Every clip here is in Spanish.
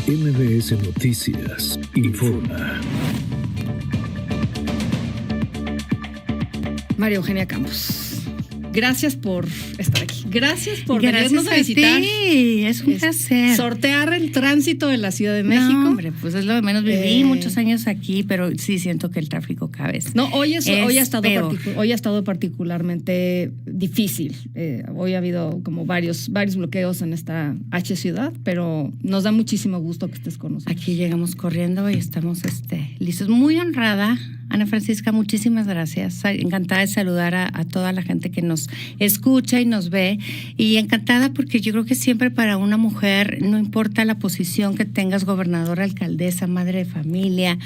MBS Noticias informa. María Eugenia Campos, gracias por estar aquí. Gracias por venirnos a visitar. Sí, es un placer. Sortear el tránsito de la Ciudad de México. No, hombre, pues es lo de menos. Viví muchos años aquí, pero sí siento que el tráfico cada vez hoy ha estado particularmente difícil. Hoy ha habido como varios bloqueos en esta H ciudad, pero nos da muchísimo gusto que estés con nosotros. Aquí llegamos corriendo y estamos listos. Muy honrada, Ana Francisca, muchísimas gracias. Encantada de saludar a toda la gente que nos escucha y nos ve. Y encantada porque yo creo que siempre para una mujer, no importa la posición que tengas, gobernadora, alcaldesa, madre de familia,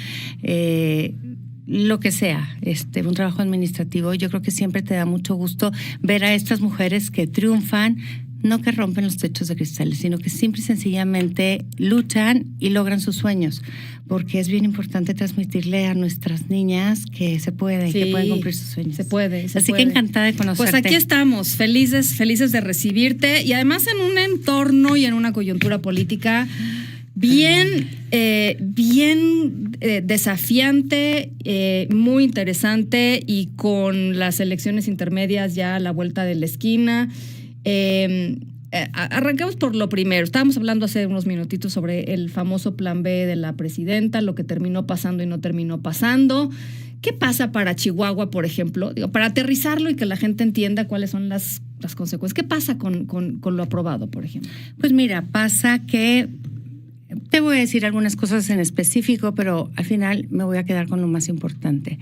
lo que sea, un trabajo administrativo, yo creo que siempre te da mucho gusto ver a estas mujeres que triunfan, no que rompen los techos de cristales, sino que simple y sencillamente luchan y logran sus sueños, porque es bien importante transmitirle a nuestras niñas que se puede, que pueden cumplir sus sueños. Se puede. Así que encantada de conocerte. Pues aquí estamos, felices de recibirte, y además en un entorno y en una coyuntura política bien desafiante, muy interesante, y con las elecciones intermedias ya a la vuelta de la esquina. Arrancamos por lo primero. Estábamos hablando hace unos minutitos sobre el famoso plan B de la presidenta, lo que terminó pasando y no terminó pasando. ¿Qué pasa para Chihuahua, por ejemplo? Para aterrizarlo y que la gente entienda cuáles son las consecuencias. ¿Qué pasa con lo aprobado, por ejemplo? Pues mira, pasa que te voy a decir algunas cosas en específico, pero al final me voy a quedar con lo más importante.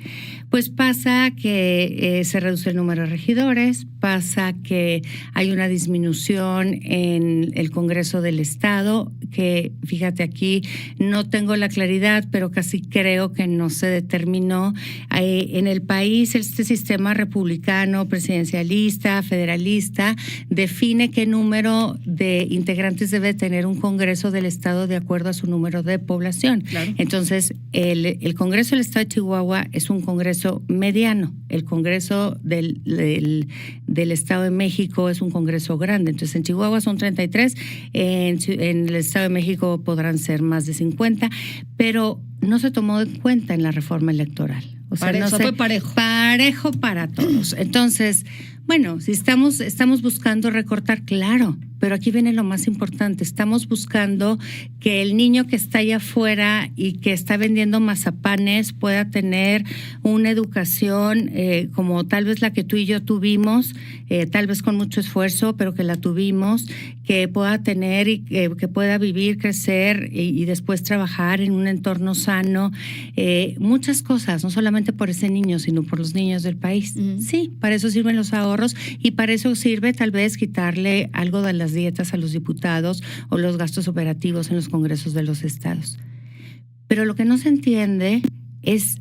Pues pasa que se reduce el número de regidores, pasa que hay una disminución en el Congreso del Estado, que fíjate aquí no tengo la claridad, pero casi creo que no se determinó. En el país este sistema republicano, presidencialista, federalista, define qué número de integrantes debe tener un Congreso del Estado de acuerdo a su número de población. Claro. Entonces, el Congreso del Estado de Chihuahua es un Congreso mediano. El Congreso del Estado de México es un Congreso grande. Entonces, en Chihuahua son 33, en el Estado de México podrán ser más de 50, pero no se tomó en cuenta en la reforma electoral. O sea, fue parejo. Parejo para todos. Entonces, bueno, si estamos buscando recortar, claro, pero aquí viene lo más importante. Estamos buscando que el niño que está allá afuera y que está vendiendo mazapanes pueda tener una educación como tal vez la que tú y yo tuvimos, tal vez con mucho esfuerzo, pero que la tuvimos, que pueda tener y que pueda vivir, crecer y después trabajar en un entorno sano. Muchas cosas, no solamente por ese niño, sino por los niños del país. Uh-huh. Sí, para eso sirven los ahorros y para eso sirve tal vez quitarle algo de las dietas a los diputados o los gastos operativos en los congresos de los estados. Pero lo que no se entiende es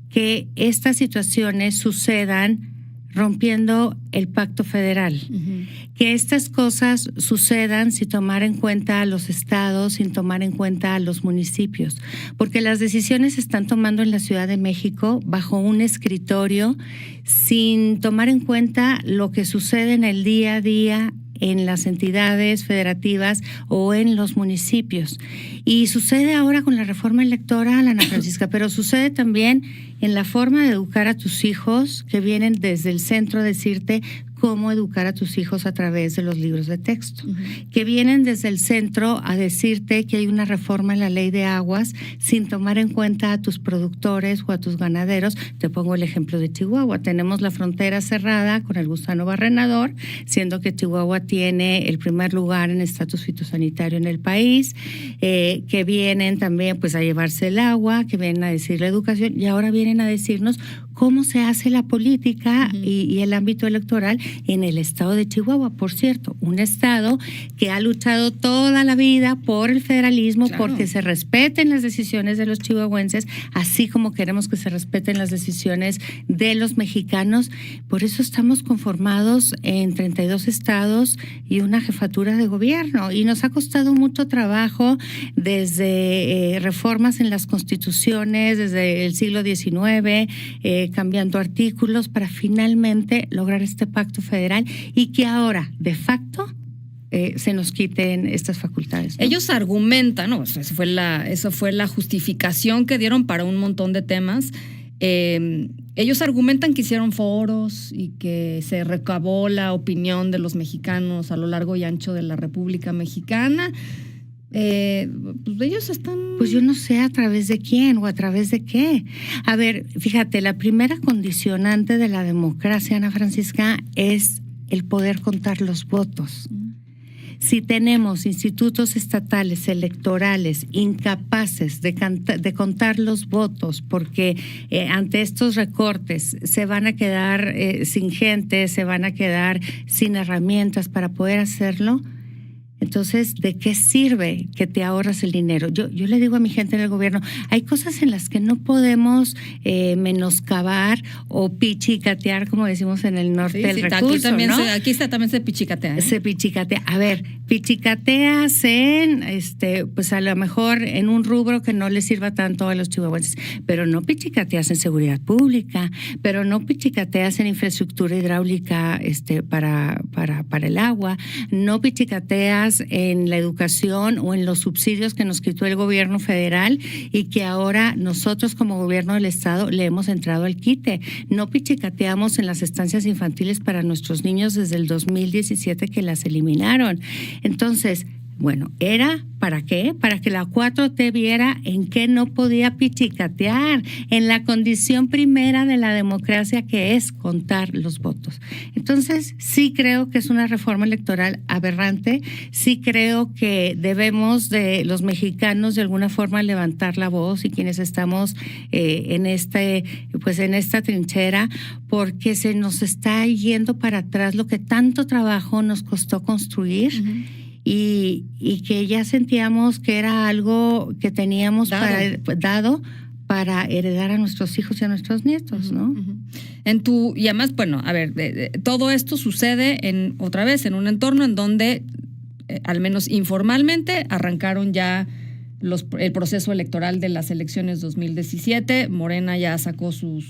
que estas situaciones sucedan rompiendo el pacto federal. Uh-huh. Que estas cosas sucedan sin tomar en cuenta a los estados, sin tomar en cuenta a los municipios, porque las decisiones se están tomando en la Ciudad de México bajo un escritorio sin tomar en cuenta lo que sucede en el día a día en las entidades federativas o en los municipios. Y sucede ahora con la reforma electoral, Ana Francisca, pero sucede también en la forma de educar a tus hijos, que vienen desde el centro a decirte cómo educar a tus hijos a través de los libros de texto, uh-huh. Que vienen desde el centro a decirte que hay una reforma en la ley de aguas sin tomar en cuenta a tus productores o a tus ganaderos. Te pongo el ejemplo de Chihuahua. Tenemos la frontera cerrada con el gusano barrenador, siendo que Chihuahua tiene el primer lugar en estatus fitosanitario en el país, que vienen también pues a llevarse el agua, que vienen a decir la educación, y ahora vienen a decirnos cómo se hace la política, uh-huh. y el ámbito electoral en el estado de Chihuahua. Por cierto, un estado que ha luchado toda la vida por el federalismo, claro, porque se respeten las decisiones de los chihuahuenses, así como queremos que se respeten las decisiones de los mexicanos. Por eso estamos conformados en 32 estados y una jefatura de gobierno. Y nos ha costado mucho trabajo desde reformas en las constituciones, desde el siglo XIX, cambiando artículos para finalmente lograr este pacto federal y que ahora, de facto, se nos quiten estas facultades, ¿no? Ellos argumentan, ¿no? Eso fue la justificación que dieron para un montón de temas. Ellos argumentan que hicieron foros y que se recabó la opinión de los mexicanos a lo largo y ancho de la República Mexicana. Pues ellos están... Pues yo no sé a través de quién o a través de qué. A ver, fíjate, la primera condicionante de la democracia, Ana Francisca, es el poder contar los votos. Si tenemos institutos estatales electorales incapaces de contar los votos porque ante estos recortes se van a quedar sin gente, se van a quedar sin herramientas para poder hacerlo, entonces, ¿de qué sirve que te ahorras el dinero? Yo le digo a mi gente en el gobierno, hay cosas en las que no podemos menoscabar o pichicatear, como decimos en el norte, el recurso, también ¿no? Aquí también se pichicatea, ¿eh? Se pichicatea. A ver, pichicateas en, pues a lo mejor en un rubro que no le sirva tanto a los chihuahuenses, pero no pichicateas en seguridad pública, pero no pichicateas en infraestructura hidráulica para el agua, no pichicateas en la educación o en los subsidios que nos quitó el gobierno federal y que ahora nosotros como gobierno del estado le hemos entrado al quite. No pichicateamos en las estancias infantiles para nuestros niños desde el 2017 que las eliminaron. Entonces, bueno, ¿era para qué? Para que la 4T viera en qué no podía pichicatear, en la condición primera de la democracia que es contar los votos. Entonces, sí creo que es una reforma electoral aberrante, sí creo que debemos de los mexicanos de alguna forma levantar la voz y quienes estamos en esta trinchera, porque se nos está yendo para atrás lo que tanto trabajo nos costó construir. Uh-huh. Y que ya sentíamos que era algo que teníamos dado para heredar a nuestros hijos y a nuestros nietos, ¿no? Uh-huh. Y además, bueno, a ver, todo esto sucede otra vez en un entorno en donde, al menos informalmente, arrancaron ya el proceso electoral de las elecciones 2017. Morena ya sacó su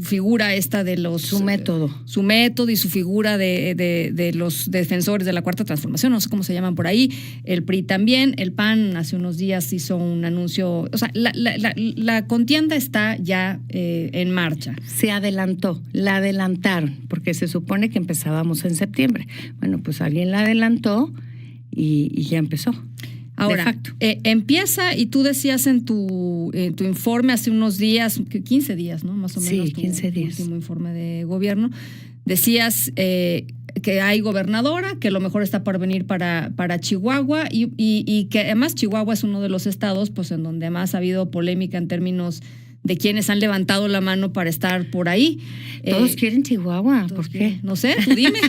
figura esta de los... Su método. Su método y su figura de los defensores de la Cuarta Transformación, no sé cómo se llaman por ahí. El PRI también. El PAN hace unos días hizo un anuncio. O sea, la contienda está ya en marcha. Se adelantó, la adelantaron, porque se supone que empezábamos en septiembre. Bueno, pues alguien la adelantó y ya empezó. Ahora, empieza, y tú decías en tu informe hace unos días, 15 días, ¿no? Más o menos. Sí, 15 días. Tu último informe de gobierno. Decías que hay gobernadora, que a lo mejor está por venir para Chihuahua y que además Chihuahua es uno de los estados pues en donde más ha habido polémica en términos de quienes han levantado la mano para estar por ahí. Todos quieren Chihuahua, ¿por qué? No sé, tú dime.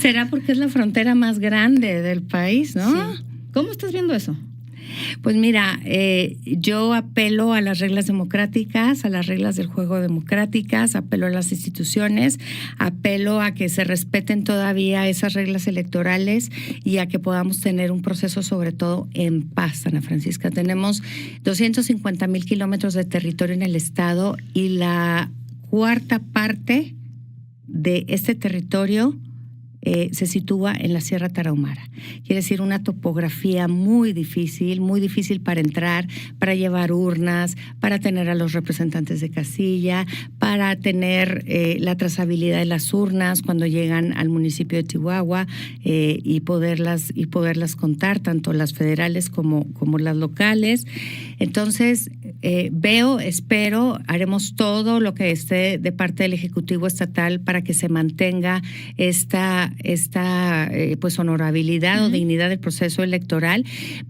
Será porque es la frontera más grande del país, ¿no? Sí. ¿Cómo estás viendo eso? Pues mira, yo apelo a las reglas democráticas, a las reglas del juego democráticas, apelo a las instituciones, apelo a que se respeten todavía esas reglas electorales y a que podamos tener un proceso sobre todo en paz, Ana Francisca. Tenemos 250,000 kilómetros de territorio en el estado y la cuarta parte de este territorio se sitúa en la Sierra Tarahumara. Quiere decir una topografía muy difícil para entrar, para llevar urnas, para tener a los representantes de casilla, para tener la trazabilidad de las urnas cuando llegan al municipio de Chihuahua y poderlas contar, tanto las federales como las locales. Entonces, espero, haremos todo lo que esté de parte del Ejecutivo Estatal para que se mantenga esta pues honorabilidad o dignidad del proceso electoral,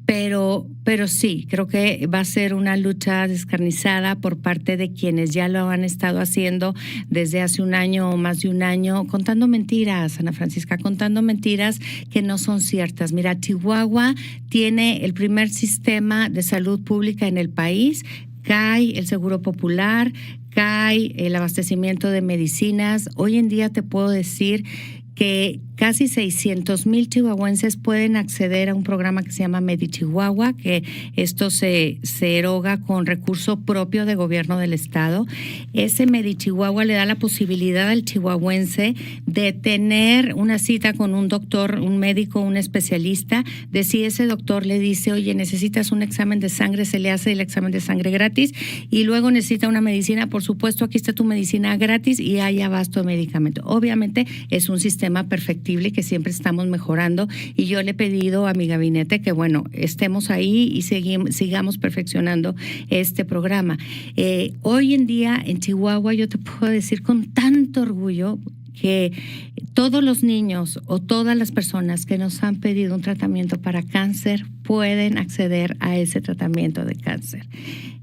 pero sí, creo que va a ser una lucha descarnizada por parte de quienes ya lo han estado haciendo desde hace un año o más de un año, contando mentiras, Ana Francisca, contando mentiras que no son ciertas. Mira, Chihuahua tiene el primer sistema de salud pública en el país, cae el Seguro Popular, cae el abastecimiento de medicinas. Hoy en día te puedo decir que casi 600,000 chihuahuenses pueden acceder a un programa que se llama MediChihuahua, que esto se eroga con recurso propio de gobierno del estado. Ese MediChihuahua le da la posibilidad al chihuahuense de tener una cita con un doctor, un médico, un especialista, de si ese doctor le dice, oye, necesitas un examen de sangre, se le hace el examen de sangre gratis, y luego necesita una medicina, por supuesto, aquí está tu medicina gratis y hay abasto de medicamento. Obviamente es un sistema perfectible que siempre estamos mejorando, y yo le he pedido a mi gabinete que, bueno, estemos ahí y sigamos perfeccionando este programa. Hoy en día en Chihuahua yo te puedo decir con tanto orgullo que todos los niños o todas las personas que nos han pedido un tratamiento para cáncer pueden acceder a ese tratamiento de cáncer.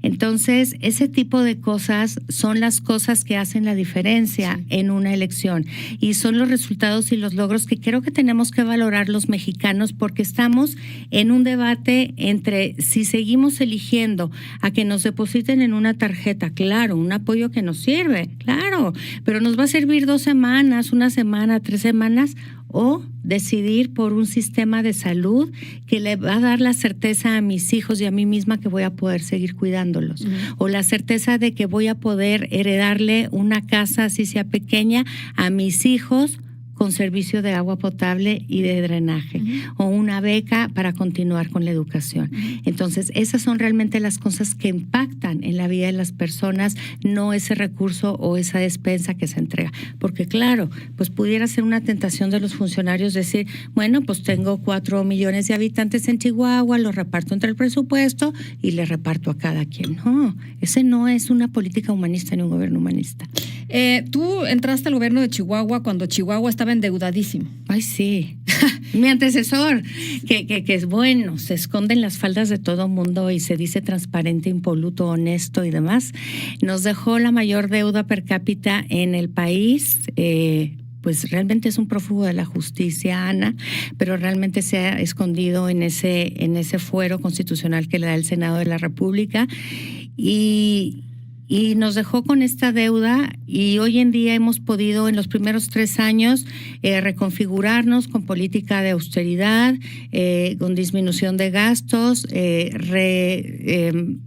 Entonces, ese tipo de cosas son las cosas que hacen la diferencia en una elección, y son los resultados y los logros que creo que tenemos que valorar los mexicanos, porque estamos en un debate entre si seguimos eligiendo a que nos depositen en una tarjeta, claro, un apoyo que nos sirve, claro, pero nos va a servir 2 semanas, 1 semana, 3 semanas, o decidir por un sistema de salud que le va a dar la certeza a mis hijos y a mí misma que voy a poder seguir cuidándolos, o la certeza de que voy a poder heredarle una casa, así sea pequeña, a mis hijos con servicio de agua potable y de drenaje, o una beca para continuar con la educación. Entonces, esas son realmente las cosas que impactan en la vida de las personas, no ese recurso o esa despensa que se entrega. Porque claro, pues pudiera ser una tentación de los funcionarios decir, bueno, pues tengo 4 millones de habitantes en Chihuahua, los reparto entre el presupuesto y le reparto a cada quien. No, ese no es una política humanista ni un gobierno humanista. Tú entraste al gobierno de Chihuahua cuando Chihuahua estaba endeudadísimo. Ay, sí. Mi antecesor, que es bueno, se esconde en las faldas de todo mundo y se dice transparente, impoluto, honesto y demás, nos dejó la mayor deuda per cápita en el país. Pues realmente es un prófugo de la justicia, Ana, pero realmente se ha escondido en ese fuero constitucional que le da el Senado de la República, y nos dejó con esta deuda, y hoy en día hemos podido en los primeros 3 años reconfigurarnos con política de austeridad, con disminución de gastos,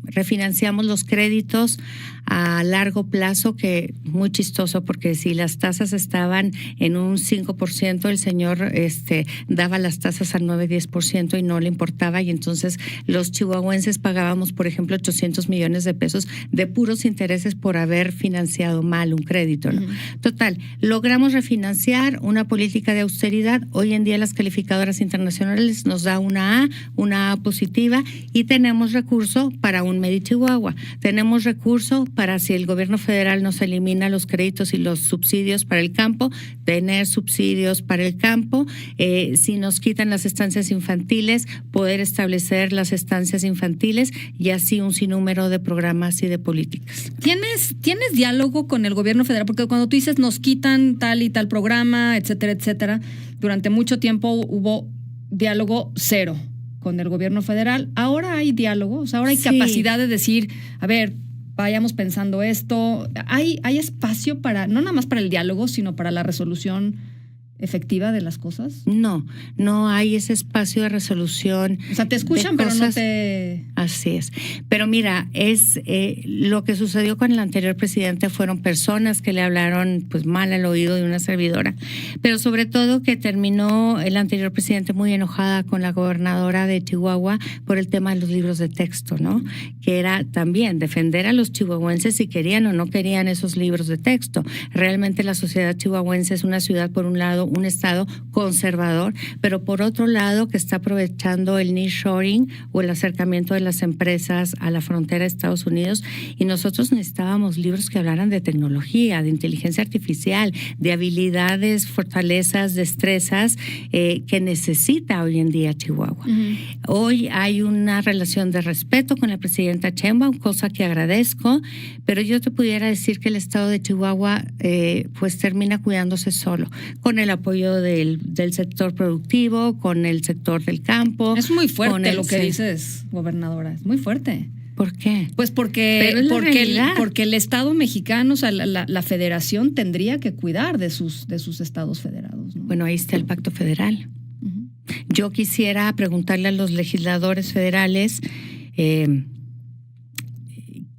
refinanciamos los créditos a largo plazo, que muy chistoso, porque si las tasas estaban en un 5%, el señor daba las tasas al 9-10% y no le importaba, y entonces los chihuahuenses pagábamos, por ejemplo, 800 millones de pesos de puros intereses por haber financiado mal un crédito, ¿no? Total, logramos refinanciar una política de austeridad. Hoy en día las calificadoras internacionales nos da una A positiva, y tenemos recurso para un MediChihuahua. Tenemos recurso para, si el gobierno federal nos elimina los créditos y los subsidios para el campo, tener subsidios para el campo. Si nos quitan las estancias infantiles, poder establecer las estancias infantiles, y así un sinnúmero de programas y de políticas. ¿Tienes diálogo con el gobierno federal? Porque cuando tú dices nos quitan tal y tal programa, etcétera, etcétera, durante mucho tiempo hubo diálogo cero con el gobierno federal. Ahora hay diálogo, o sea, ahora hay capacidad de decir, a ver, vayamos pensando esto. ¿Hay espacio para, no nada más para el diálogo, sino para la resolución efectiva de las cosas? No hay ese espacio de resolución. O sea, te escuchan, pero no te... Así es. Pero mira, es lo que sucedió con el anterior presidente fueron personas que le hablaron pues mal al oído de una servidora, pero sobre todo que terminó el anterior presidente muy enojada con la gobernadora de Chihuahua por el tema de los libros de texto, ¿no? Que era también defender a los chihuahuenses si querían o no querían esos libros de texto. Realmente la sociedad chihuahuense es una ciudad, por un lado, un estado conservador, pero por otro lado que está aprovechando el nearshoring o el acercamiento de las empresas a la frontera de Estados Unidos, y nosotros necesitábamos libros que hablaran de tecnología, de inteligencia artificial, de habilidades, fortalezas, destrezas que necesita hoy en día Chihuahua. Hoy hay una relación de respeto con la presidenta Sheinbaum, cosa que agradezco, pero yo te pudiera decir que el estado de Chihuahua pues termina cuidándose solo, con el apoyo del sector productivo, con el sector del campo. Es muy fuerte lo que dices, gobernadora, es muy fuerte. ¿Por qué? Pues porque el Estado mexicano, o sea, la federación tendría que cuidar de sus estados federados, ¿no? Bueno, ahí está el pacto federal. Yo quisiera preguntarle a los legisladores federales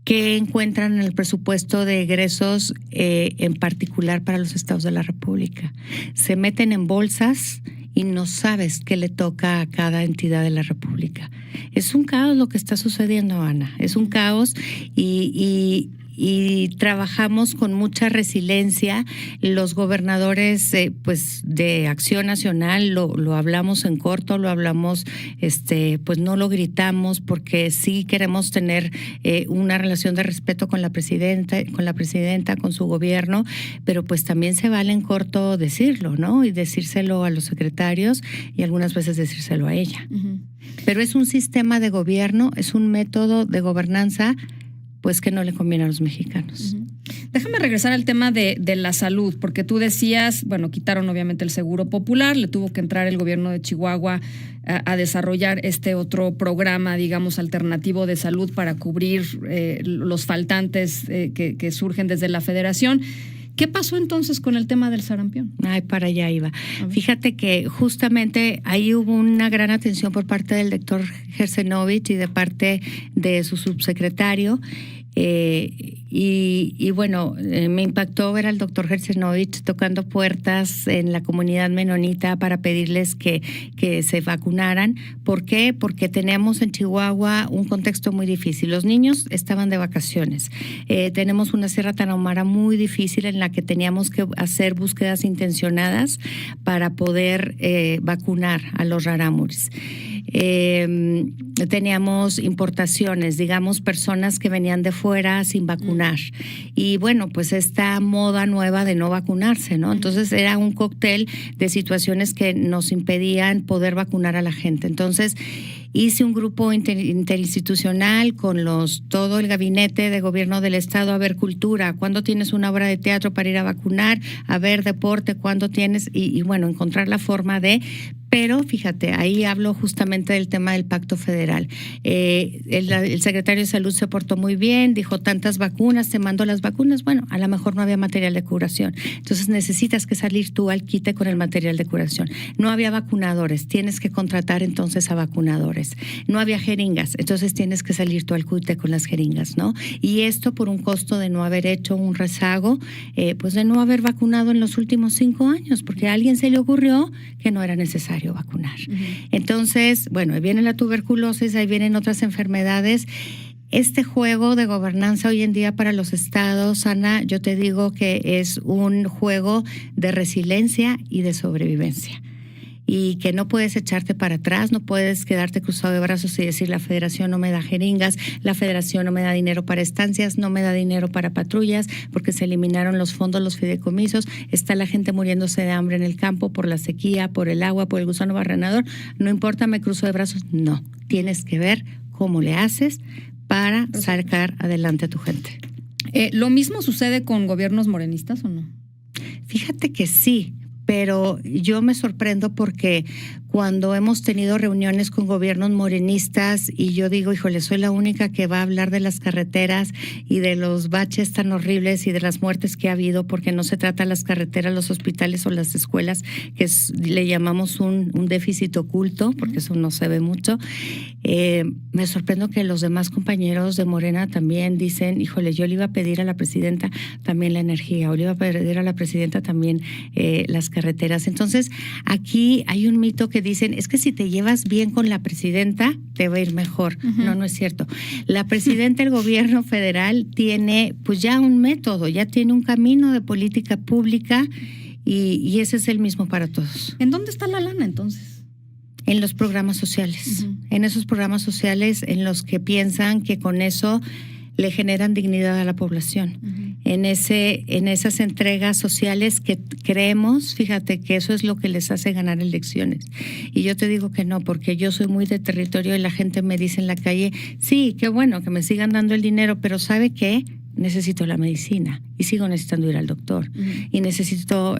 qué encuentran en el presupuesto de egresos en particular para los estados de la República. Se meten en bolsas y no sabes qué le toca a cada entidad de la República. Es un caos lo que está sucediendo, Ana. Es un caos y trabajamos con mucha resiliencia. Los gobernadores pues de Acción Nacional lo hablamos en corto, lo hablamos, pues no lo gritamos, porque sí queremos tener una relación de respeto con la presidenta, con su gobierno, pero pues también se vale en corto decirlo, ¿no? Y decírselo a los secretarios y algunas veces decírselo a ella. Uh-huh. Pero es un sistema de gobierno, es un método de gobernanza pues que no le conviene a los mexicanos. Uh-huh. Déjame regresar al tema de la salud, porque tú decías, bueno, quitaron obviamente el Seguro Popular, le tuvo que entrar el gobierno de Chihuahua a desarrollar este otro programa, digamos, alternativo de salud para cubrir los faltantes que surgen desde la federación. ¿Qué pasó entonces con el tema del sarampión? Ay, para allá iba. Fíjate que justamente ahí hubo una gran atención por parte del doctor Gersenovich y de parte de su subsecretario. Y bueno, me impactó ver al doctor Gersenovich tocando puertas en la comunidad menonita para pedirles que se vacunaran. ¿Por qué? Porque tenemos en Chihuahua un contexto muy difícil. Los niños estaban de vacaciones. Tenemos una Sierra Tarahumara muy difícil en la que teníamos que hacer búsquedas intencionadas para poder vacunar a los rarámuris. Teníamos importaciones, digamos, personas que venían de fuera sin vacunar. Y bueno, pues esta moda nueva de no vacunarse, ¿no? Entonces era un cóctel de situaciones que nos impedían poder vacunar a la gente. Entonces hice un grupo interinstitucional con todo el gabinete de gobierno del estado, a ver cultura, ¿cuándo tienes una obra de teatro para ir a vacunar? A ver deporte, ¿cuándo tienes? Y bueno, encontrar la forma de... Pero fíjate, ahí hablo justamente del tema del pacto federal. El secretario de Salud se portó muy bien, dijo tantas vacunas, te mando las vacunas. Bueno, a lo mejor no había material de curación. Entonces necesitas que salir tú al quite con el material de curación. No había vacunadores, tienes que contratar entonces a vacunadores. No había jeringas, entonces tienes que salir tú al quite con las jeringas, ¿no? Y esto por un costo de no haber hecho un rezago, pues de no haber vacunado en los últimos 5 años, porque a alguien se le ocurrió que no era necesario vacunar. Uh-huh. Entonces, bueno, ahí viene la tuberculosis, ahí vienen otras enfermedades. Este juego de gobernanza hoy en día para los estados, Ana, yo te digo que es un juego de resiliencia y de sobrevivencia. Y que no puedes echarte para atrás, no puedes quedarte cruzado de brazos y decir la federación no me da jeringas, la federación no me da dinero para estancias, no me da dinero para patrullas, porque se eliminaron los fondos, los fideicomisos, está la gente muriéndose de hambre en el campo por la sequía, por el agua, por el gusano barrenador, no importa, me cruzo de brazos, no, tienes que ver cómo le haces para sacar adelante a tu gente. ¿Lo mismo sucede con gobiernos morenistas o no? Fíjate que sí. Pero yo me sorprendo porque cuando hemos tenido reuniones con gobiernos morenistas y yo digo, híjole, soy la única que va a hablar de las carreteras y de los baches tan horribles y de las muertes que ha habido, porque no se trata las carreteras, los hospitales o las escuelas, que le llamamos un déficit oculto, porque eso no se ve mucho. Me sorprendo que los demás compañeros de Morena también dicen, híjole, yo le iba a pedir a la presidenta también la energía, o le iba a pedir a la presidenta también las carreteras. Entonces, aquí hay un mito que dicen, es que si te llevas bien con la presidenta, te va a ir mejor. Uh-huh. No es cierto. La presidenta del gobierno federal tiene pues ya un método, ya tiene un camino de política pública y ese es el mismo para todos. ¿En dónde está la lana entonces? En los programas sociales. Uh-huh. En esos programas sociales en los que piensan que con eso le generan dignidad a la población. Uh-huh. En esas entregas sociales que creemos, fíjate que eso es lo que les hace ganar elecciones. Y yo te digo que no, porque yo soy muy de territorio y la gente me dice en la calle, sí, qué bueno que me sigan dando el dinero, pero ¿sabe qué? necesito la medicina y sigo necesitando ir al doctor y necesito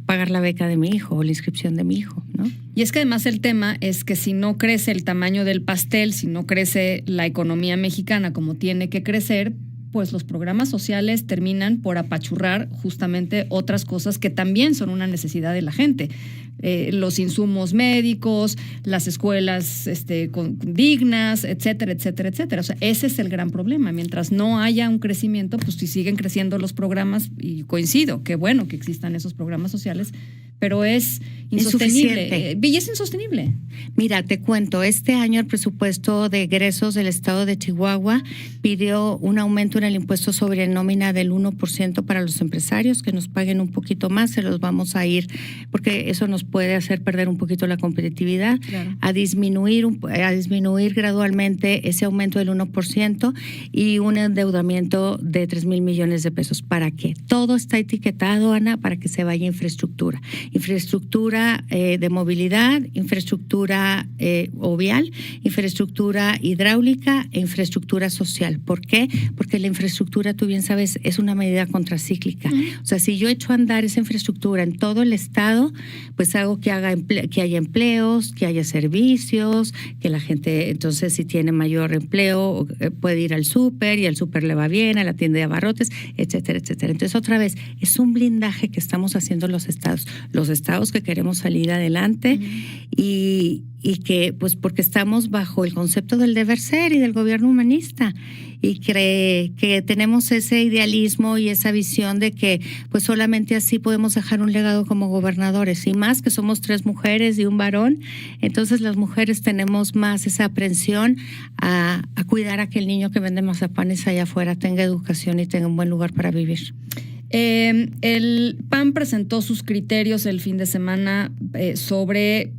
pagar la beca de mi hijo o la inscripción de mi hijo, ¿no? Y es que además el tema es que si no crece el tamaño del pastel, si no crece la economía mexicana como tiene que crecer, pues los programas sociales terminan por apachurrar justamente otras cosas que también son una necesidad de la gente. Los insumos médicos, las escuelas dignas, etcétera, etcétera, etcétera. O sea, ese es el gran problema. Mientras no haya un crecimiento, pues si siguen creciendo los programas, y coincido, qué bueno que existan esos programas sociales, pero es insostenible. Y es insostenible. Mira, te cuento, este año el presupuesto de egresos del estado de Chihuahua pidió un aumento en el impuesto sobre nómina del 1% para los empresarios, que nos paguen un poquito más, se los vamos a ir, porque eso nos puede hacer perder un poquito la competitividad, claro. a disminuir gradualmente ese aumento del 1% y un endeudamiento de 3,000 millones de pesos. ¿Para qué? Todo está etiquetado, Ana, para que se vaya infraestructura de movilidad, infraestructura vial, infraestructura hidráulica e infraestructura social. ¿Por qué? Porque la infraestructura, tú bien sabes, es una medida contracíclica. O sea, si yo echo a andar esa infraestructura en todo el estado, pues hago que haya empleos, que haya servicios, que la gente, entonces, si tiene mayor empleo, puede ir al súper y al súper le va bien, a la tienda de abarrotes, etcétera, etcétera. Entonces, otra vez, es un blindaje que estamos haciendo los estados que queremos salir adelante y que, pues, porque estamos bajo el concepto del deber ser y del gobierno humanista y que tenemos ese idealismo y esa visión de que, pues, solamente así podemos dejar un legado como gobernadores, y más que somos 3 mujeres y un varón, entonces las mujeres tenemos más esa aprensión a cuidar a que el niño que vende mazapanes allá afuera tenga educación y tenga un buen lugar para vivir. El PAN presentó sus criterios el fin de semana sobre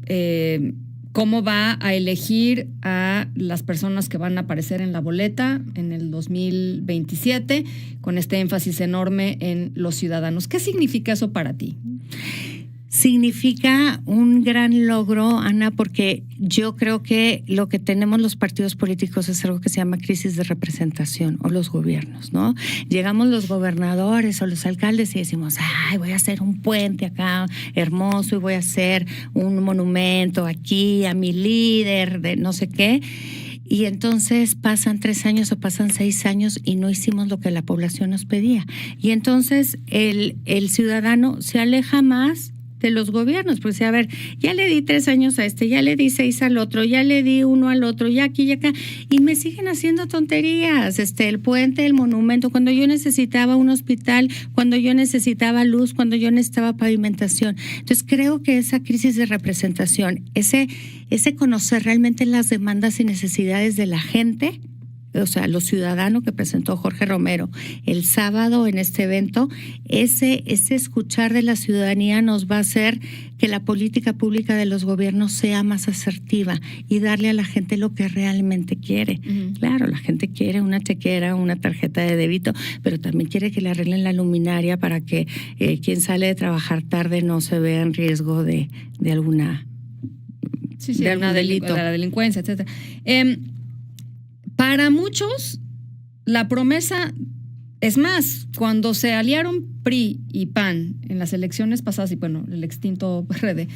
cómo va a elegir a las personas que van a aparecer en la boleta en el 2027, con este énfasis enorme en los ciudadanos. ¿Qué significa eso para ti? Significa un gran logro, Ana, porque yo creo que lo que tenemos los partidos políticos es algo que se llama crisis de representación, o los gobiernos, ¿no? Llegamos los gobernadores o los alcaldes y decimos, ay, voy a hacer un puente acá hermoso y voy a hacer un monumento aquí a mi líder de no sé qué. Y entonces pasan 3 años o pasan 6 años y no hicimos lo que la población nos pedía. Y entonces el ciudadano se aleja más de los gobiernos, porque a ver, ya le di 3 años a ya le di 6 al otro, ya le di 1 al otro, ya aquí y acá, y me siguen haciendo tonterías, el puente, el monumento, cuando yo necesitaba un hospital, cuando yo necesitaba luz, cuando yo necesitaba pavimentación. Entonces creo que esa crisis de representación, ese conocer realmente las demandas y necesidades de la gente, o sea, los ciudadanos que presentó Jorge Romero el sábado en este evento, ese escuchar de la ciudadanía nos va a hacer que la política pública de los gobiernos sea más asertiva y darle a la gente lo que realmente quiere. Claro, la gente quiere una chequera, una tarjeta de débito, pero también quiere que le arreglen la luminaria para que quien sale de trabajar tarde no se vea en riesgo de alguna de algún delito. De la delincuencia, etcétera. Para muchos, la promesa, es más, cuando se aliaron PRI y PAN en las elecciones pasadas, y bueno, el extinto PRD,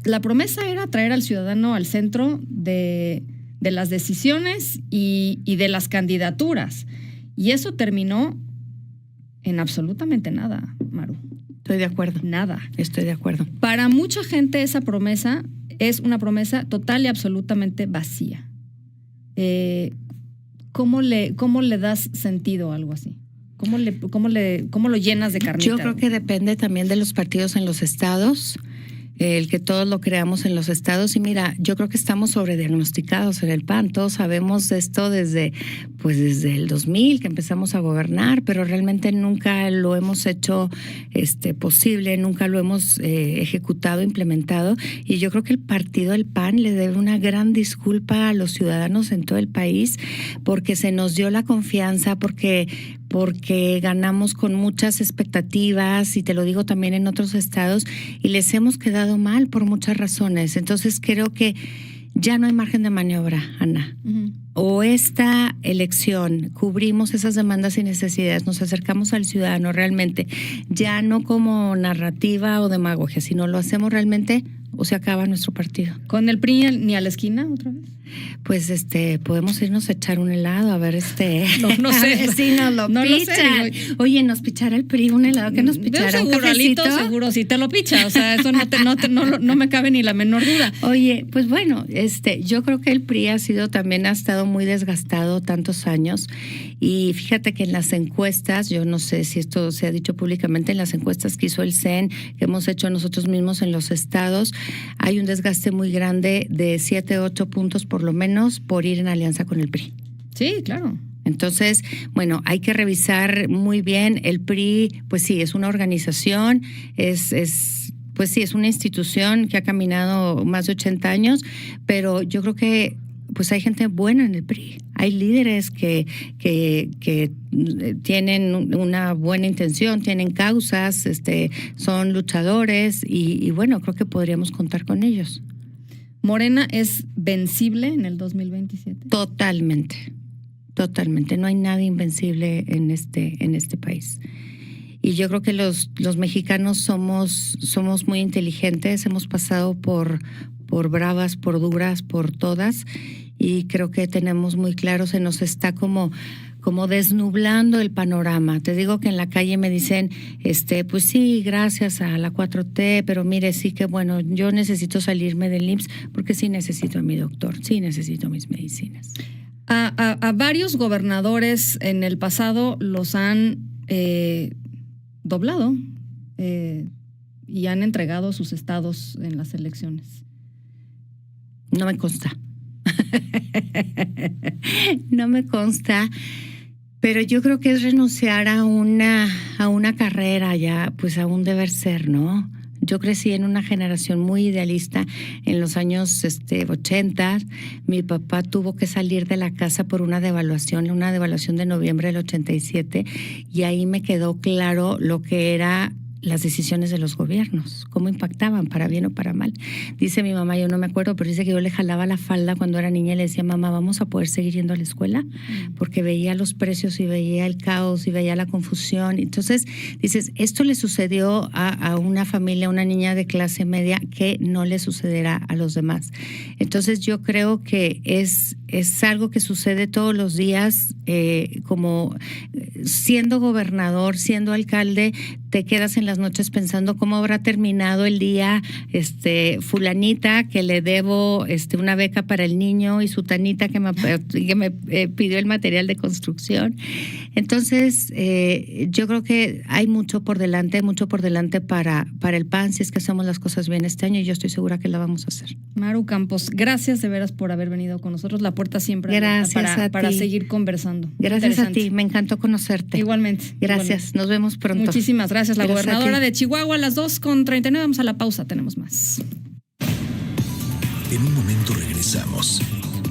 la promesa era traer al ciudadano al centro de las decisiones y de las candidaturas. Y eso terminó en absolutamente nada, Maru. Estoy de acuerdo. Nada. Estoy de acuerdo. Para mucha gente esa promesa es una promesa total y absolutamente vacía. ¿Cómo le das sentido a algo así? ¿Cómo lo llenas de carnita? Yo creo que depende también de los partidos en los estados, el que todos lo creamos en los estados. Y mira, yo creo que estamos sobrediagnosticados en el PAN. Todos sabemos esto desde el 2000 que empezamos a gobernar, pero realmente nunca lo hemos hecho posible, nunca lo hemos ejecutado, implementado. Y yo creo que el partido del PAN le debe una gran disculpa a los ciudadanos en todo el país, porque se nos dio la confianza, porque ganamos con muchas expectativas, y te lo digo también en otros estados, y les hemos quedado mal por muchas razones. Entonces creo que ya no hay margen de maniobra, Ana. O esta elección, cubrimos esas demandas y necesidades, nos acercamos al ciudadano realmente, ya no como narrativa o demagogia, sino lo hacemos realmente, o se acaba nuestro partido. ¿Con el PRI ni a la esquina otra vez? Pues podemos irnos a echar un helado, a ver no sé. A ver si nos lo no pichan. Lo sé. Oye, ¿nos pichará el PRI un helado? ¿Qué nos pichará? Seguro, ¿Un cafecito? Alito, seguro, sí te lo picha. O sea, eso no me cabe ni la menor duda. Oye, pues bueno, yo creo que el PRI ha estado muy desgastado tantos años, y fíjate que en las encuestas, yo no sé si esto se ha dicho públicamente, en las encuestas que hizo el CEN, que hemos hecho nosotros mismos en los estados, hay un desgaste muy grande de 7, 8 puntos por lo menos por ir en alianza con el PRI. Sí, claro. Entonces, bueno, hay que revisar muy bien. El PRI, pues sí, es una organización, pues sí, es una institución que ha caminado más de 80 años, pero yo creo que pues hay gente buena en el PRI. Hay líderes que tienen una buena intención, tienen causas, son luchadores y bueno, creo que podríamos contar con ellos. ¿Morena es vencible en el 2027? Totalmente. No hay nada invencible en este país. Y yo creo que los mexicanos somos muy inteligentes, hemos pasado por bravas, por duras, por todas, y creo que tenemos muy claro, se nos está como desnublando el panorama. Te digo que en la calle me dicen, pues sí, gracias a la 4T, pero mire, sí que bueno, yo necesito salirme del IMSS porque sí necesito a mi doctor, sí necesito mis medicinas. A varios gobernadores en el pasado los han doblado y han entregado sus estados en las elecciones. No me consta. No me consta, pero yo creo que es renunciar a una carrera ya, pues a un deber ser, ¿no? Yo crecí en una generación muy idealista en los años 80. Mi papá tuvo que salir de la casa por una devaluación de noviembre del 87, y ahí me quedó claro lo que era las decisiones de los gobiernos, cómo impactaban, para bien o para mal. Dice mi mamá, yo no me acuerdo, pero dice que yo le jalaba la falda cuando era niña y le decía, mamá, ¿vamos a poder seguir yendo a la escuela? Porque veía los precios y veía el caos y veía la confusión. Entonces, dices, esto le sucedió a una familia, una niña de clase media, que no le sucederá a los demás. Entonces, yo creo que es algo que sucede todos los días, como siendo gobernador, siendo alcalde, te quedas en las noches pensando cómo habrá terminado el día fulanita que le debo una beca para el niño, y sutanita que me pidió el material de construcción. Entonces, yo creo que hay mucho por delante para el PAN, si es que hacemos las cosas bien este año, y yo estoy segura que la vamos a hacer. Maru Campos, gracias de veras por haber venido con nosotros. La puerta siempre abierta para seguir conversando. Gracias a ti, me encantó conocerte. Igualmente. Gracias, nos vemos pronto. Muchísimas gracias. La gobernadora de Chihuahua, a las 2:39. Vamos a la pausa, tenemos más. En un momento regresamos.